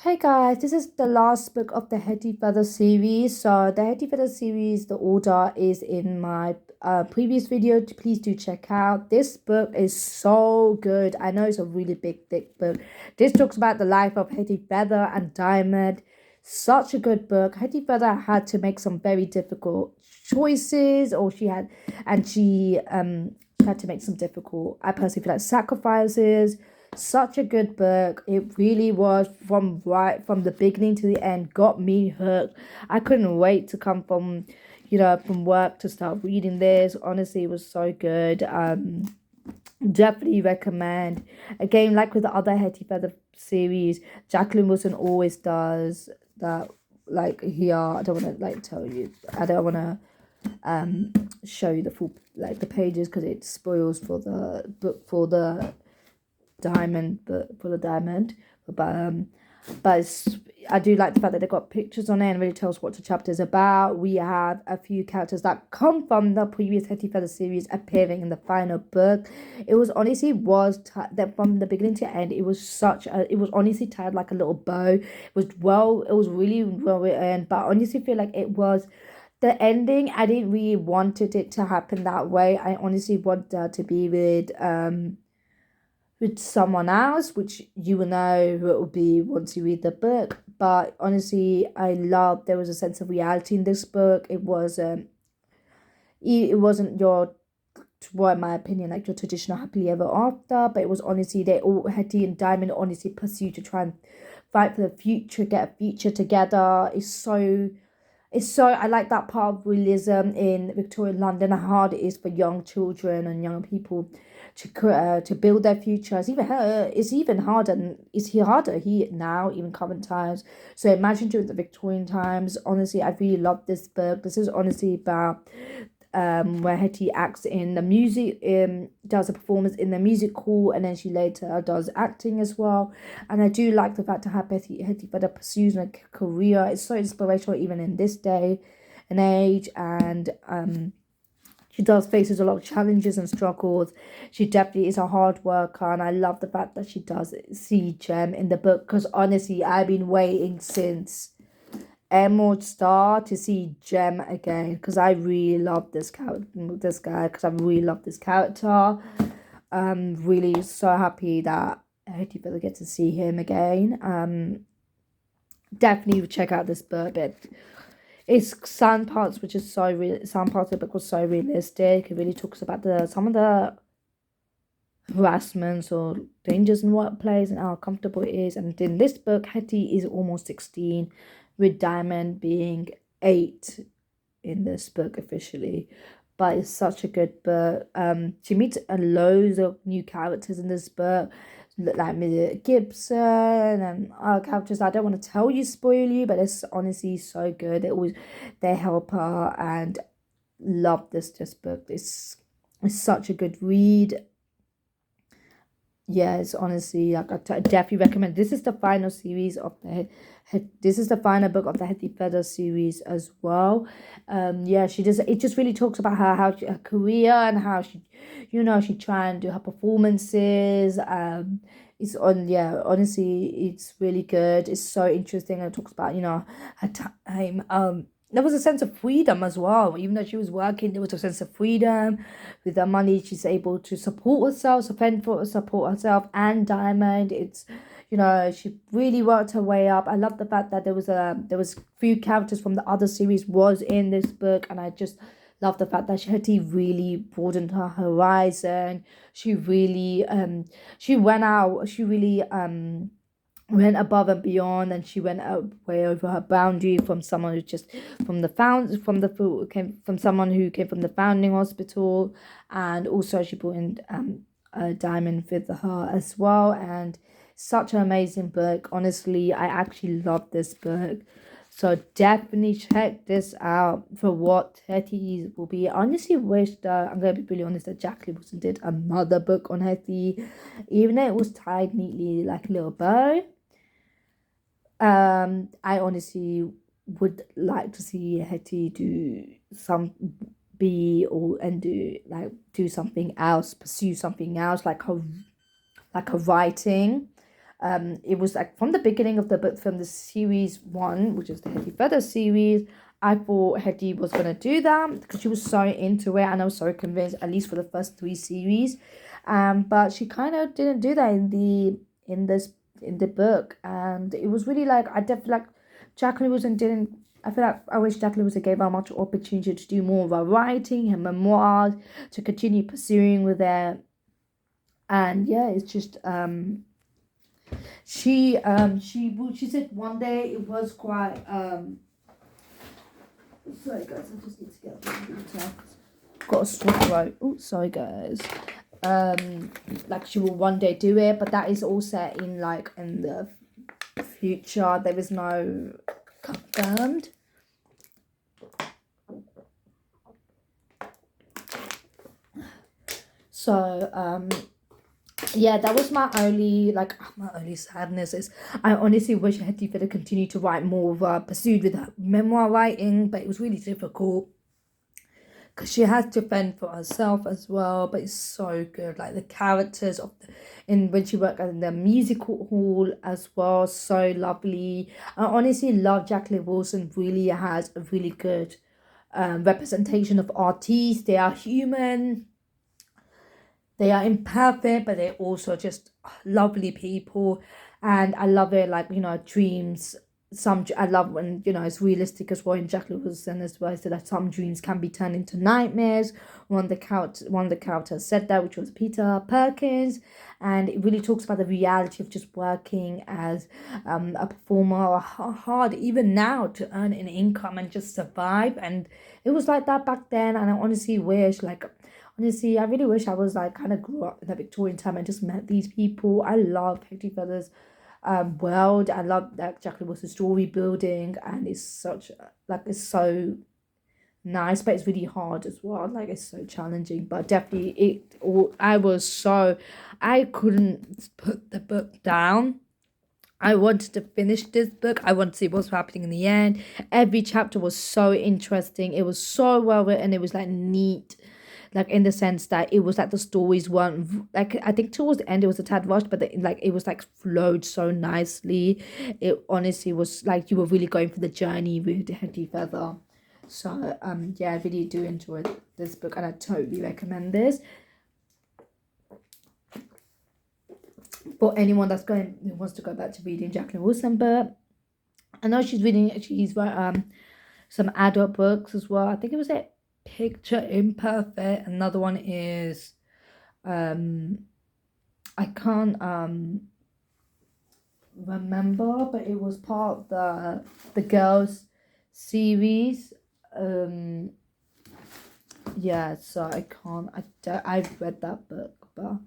Hey guys, this is the last book of the Hetty Feather series. So the Hetty Feather series, the order is in my previous video. Please do check out. This book is so good. I know it's a really big, thick book. This talks about the life of Hetty Feather and Diamond. Such a good book. Hetty Feather had to make some very difficult choices, or she had to make some difficult, I personally feel like, sacrifices. Such a good book. It really was, from right from the beginning to the end, got me hooked. I couldn't wait to come from work to start reading this. Honestly, it was so good. Definitely recommend. Again, like with the other Hetty Feather series, Jacqueline Wilson always does that. Like here, I don't want to like tell you. I don't want to show you the full like the pages because it spoils for the book for the diamond, but for the diamond. But I do like the fact that they got pictures on it and really tells what the chapter is about. We have a few characters that come from the previous Hetty Feather series appearing in the final book. It was honestly that from the beginning to end. It was honestly tied like a little bow. It was really well written, but I honestly feel like it was. The ending, I didn't really wanted it to happen that way. I honestly wanted her to be with someone else, which you will know who it will be once you read the book. But honestly, I love there was a sense of reality in this book. It wasn't your, well, in my opinion, like your traditional happily ever after, but it was honestly they all Hetty and Diamond honestly pursue to try and fight for the future, get a future together. It's so I like that part of realism in Victorian London, how hard it is for young children and young people to build their future. It's even harder. It's harder here now, even current times. So imagine during the Victorian times. Honestly, I really love this book. This is honestly about where Hetty acts in the music, does a performance in the music hall, and then she later does acting as well. And I do like the fact to have Hetty Vedder pursues a career. It's so inspirational even in this day and age. And she does faces a lot of challenges and struggles. She definitely is a hard worker, and I love the fact that she does see Gem in the book because honestly, I've been waiting since Emerald Star to see Gem again because I really love this guy because I really love this character. I'm really so happy that I hope you get to see him again. Definitely check out this book. But it's some parts which is so real. Some parts of the book was so realistic. It really talks about the some of the harassments or dangers in workplace and how comfortable it is. And in this book, Hetty is almost 16, with Diamond being 8 in this book officially. But it's such a good book. She meets loads of new characters in this book, like Millie Gibson and other characters. I don't want to tell you, spoil you, but it's honestly so good. They help her, and love this book. It's such a good read. Yes, honestly, like I definitely recommend. This is the final series of this is the final book of the Hetty Feather series as well. Yeah, she just it just really talks about her career and how she try and do her performances. It's on yeah, honestly, it's really good. It's so interesting, and it talks about her time. There was a sense of freedom as well. Even though she was working, there was a sense of freedom. With the money, she's able to support herself and Diamond. She really worked her way up. I love the fact that there was few characters from the other series was in this book, and I just love the fact that Hetty really broadened her horizon. She really she went out. She really went above and beyond, and she went way over her boundary from someone who just came from someone who came from the founding hospital. And also she brought in a Diamond with her as well. And such an amazing book. Honestly, I actually love this book, so definitely check this out for what Hetty will be. I honestly wish that, I'm going to be really honest, that Jacqueline Wilson did another book on Hetty, even though it was tied neatly like a little bow. I honestly would like to see Hetty do some be or and do something else, pursue something else like her writing. It was like from the beginning of the book, from the series one, which is the Hetty Feather series. I thought Hetty was gonna do that because she was so into it, and I was so convinced, at least for the first three series. But she kind of didn't do that in this in the book, and it was really like I definitely like Jacqueline wasn't didn't. I feel like I wish Jacqueline was gave her much opportunity to do more of her writing, her memoirs, to continue pursuing with it. And yeah, it's just she said one day it was quite sorry guys, I just need to get up the water. Got a sore throat. Oh, sorry guys. Like she will one day do it, but that is all set in like in the future. There is no confirmed. So yeah, that was my only sadness is I honestly wish I had to continue to write more of pursued with her memoir writing, but it was really difficult because she has to fend for herself as well. But it's so good, like the characters of in when she worked in the musical hall as well, so lovely. I honestly love Jacqueline Wilson. Really has a really good representation of artists. They are human, they are imperfect, but they're also just lovely people. And I love it, like, dreams. I love when, it's realistic as well in Jacqueline Wilson as well. So that some dreams can be turned into nightmares. One of the characters said that, which was Peter Perkins. And it really talks about the reality of just working as a performer, or hard even now to earn an income and just survive. And it was like that back then. And I honestly wish, like, honestly, I really wish I was like kind of grew up in the Victorian time and just met these people. I love Hetty Feather's world. I love that Jacqueline was the story building, and it's such like it's so nice, but it's really hard as well. Like it's so challenging, but definitely I couldn't put the book down. I wanted to finish this book. I wanted to see what's happening in the end. Every chapter was so interesting. It was so well written. It was like neat, like in the sense that it was like the stories weren't like, I think towards the end it was a tad rushed, but like it was like flowed so nicely. It honestly was like you were really going for the journey with Hetty Feather. So yeah, I really do enjoy this book, and I totally recommend this for anyone who wants to go back to reading Jacqueline Wilson. But I know she's wrote some adult books as well. I think it was a Picture Imperfect. Another one is I can't remember, but it was part of the girls series. Yeah, so I've read that book, but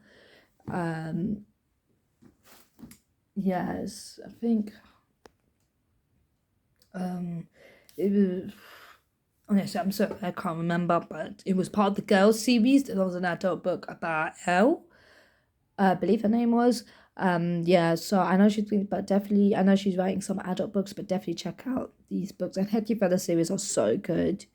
yes, I think it was, honestly, I'm sorry, I can't remember, but it was part of the girls series. There was an adult book about Elle, I believe her name was. Yeah, so I know but definitely, I know she's writing some adult books, but definitely check out these books. And Hetty Feather series are so good.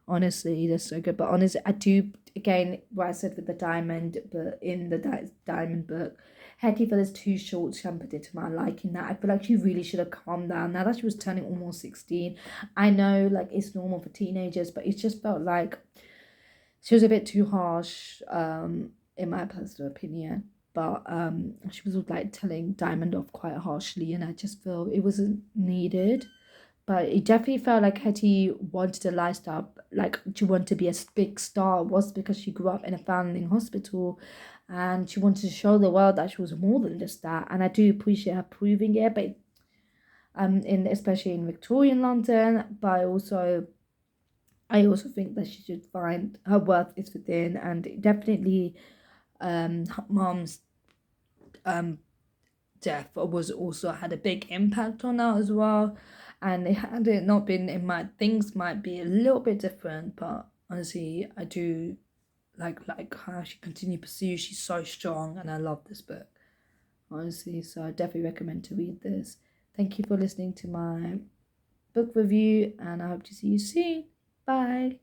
Honestly, they're so good. But honestly, I do, again, what I said with the diamond, but in the diamond book, Hetty Feather's too short tempered to my liking. That I feel like she really should have calmed down now that she was turning almost 16. I know, like, it's normal for teenagers, but it just felt like she was a bit too harsh, in my personal opinion. But she was like telling Diamond off quite harshly, and I just feel it wasn't needed. But it definitely felt like Hetty wanted a lifestyle, like she wanted to be a big star. It was because she grew up in a foundling hospital, and she wanted to show the world that she was more than just that. And I do appreciate her proving it, but in especially in Victorian London. But I also think that she should find her worth is within, and definitely her mom's death was also had a big impact on her as well. And had it not been in my, things might be a little bit different. But honestly, I do like how she continued to pursue. She's so strong, and I love this book, honestly. So I definitely recommend to read this. Thank you for listening to my book review, and I hope to see you soon. Bye.